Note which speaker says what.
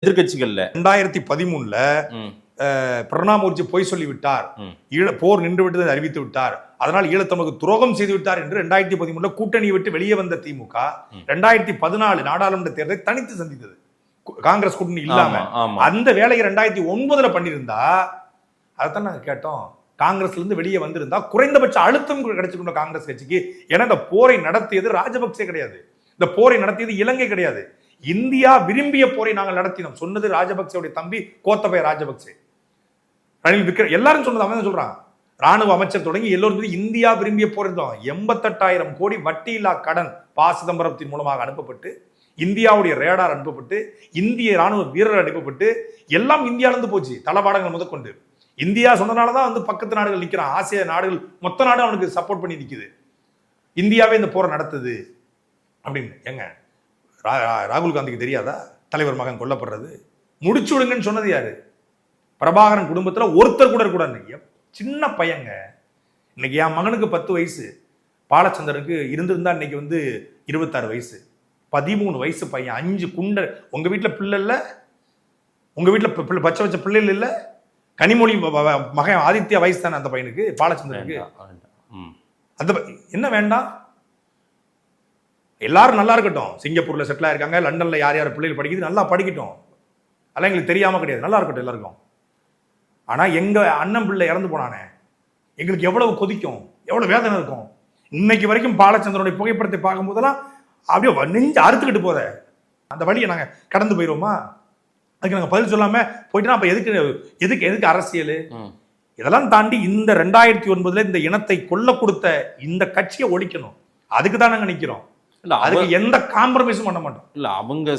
Speaker 1: எதிர்கட்சிகள்ல
Speaker 2: 2013 பிரணாப் முகர்ஜி பொய் சொல்லிவிட்டார், போர் நின்று விட்டதை அறிவித்து விட்டார், அதனால் ஈழத்தமிழுக்கு துரோகம் செய்து விட்டார் என்று 2013 கூட்டணியை விட்டு வெளியே வந்த திமுக 2014 நாடாளுமன்ற தேர்தலை தனித்து சந்தித்தது, காங்கிரஸ் கூட்டணி இல்லாம. அந்த வேலையை 2009 பண்ணியிருந்தா அதைத்தான் நாங்க கேட்டோம். காங்கிரஸ்ல இருந்து வெளியே வந்திருந்தா குறைந்தபட்ச அழுத்தம் கிடைச்சிருந்த காங்கிரஸ் கட்சிக்கு. ஏன்னா இந்த போரை நடத்தியது ராஜபக்சே கிடையாது, இந்த போரை நடத்தியது இலங்கை கிடையாது, இந்தியா விரும்பிய போரை நாங்கள் நடத்தினோம். சொன்னது ராஜபக்சேவுடைய தம்பி கோத்தபய ராஜபக்சே, ரணில் விக்ரம், எல்லாரும் சொன்னது அவன் சொல்றான். ராணுவ அமைச்சர் தொடங்கி எல்லோரும் இந்தியா விரும்பிய போர் இருந்தோம். 88,000 கோடி வட்டியில்லா கடன் சிதம்பரத்தின் மூலமாக அனுப்பப்பட்டு, இந்தியாவுடைய ரேடார் அனுப்பப்பட்டு, இந்திய ராணுவ வீரர் அனுப்பப்பட்டு, எல்லாம் இந்தியாவிலிருந்து போச்சு, தளவாடங்கள் முதற்கொண்டு. இந்தியா சொன்னனாலதான் பக்கத்து நாடுகள் நிக்கிறான், ஆசிய நாடுகள் மொத்த நாடு அவனுக்கு சப்போர்ட் பண்ணி நிக்குது. இந்தியாவே இந்த போரை நடத்துது அப்படின்னு. எங்க ராகுல் காந்திக்கு தெரியாதா தலைவர் மகன் கொல்லப்படுறது? முடிச்சு விடுங்கன்னு சொன்னது யாரு? பிரபாகரன் குடும்பத்துல ஒருத்தர் கூட இருக்கூடாது. சின்ன பையங்க. இன்னைக்கு என் மகனுக்கு 10 வயசு, பாலச்சந்தருக்கு இருந்திருந்தா இன்னைக்கு 26 வயசு, 13 வயசு பையன், 5 குண்ட. உங்க வீட்டுல பிள்ளை இல்ல? உங்க வீட்டுல பச்சை வச்ச பிள்ளைகள் இல்ல? கனிமொழி மகன் ஆதித்யா வயசு தானே அந்த பையனுக்கு, பாலச்சந்தருக்கு. அந்த என்ன வேண்டாம்? எல்லாரும் நல்லா இருக்கட்டும், சிங்கப்பூர்ல செட்டில் ஆயிருக்காங்க, லண்டன்ல யார் யார் பிள்ளைகள் படிக்குது, நல்லா படிக்கட்டும், அதெல்லாம் எங்களுக்கு தெரியாம கிடையாது, நல்லா இருக்கட்டும் எல்லாருக்கும். ஆனா எங்க அண்ணன் பிள்ளை இறந்து போனானே, எங்களுக்கு எவ்வளவு கொதிக்கும், எவ்வளவு வேதனை இருக்கும். இன்னைக்கு வரைக்கும் பாலச்சந்திரனுடைய புகைப்படத்தை பார்க்கும் போதெல்லாம் அப்படியே நெஞ்சு அறுத்துக்கிட்டு போத. அந்த வழியை நாங்க கடந்து போயிடுவோமா? அதுக்கு நாங்க பதில் சொல்லாம போயிட்டோம்னா அப்ப எதுக்கு அரசியல்? இதெல்லாம் தாண்டி இந்த 2009 இந்த இனத்தை கொல்ல கொடுத்த இந்த கட்சியை ஒழிக்கணும். அதுக்கு தான் நாங்க நிக்கிறோம். அதுக்கு எந்த காம்ப்ரமைஸும் பண்ண மாட்டோம்.
Speaker 1: இல்ல அவங்க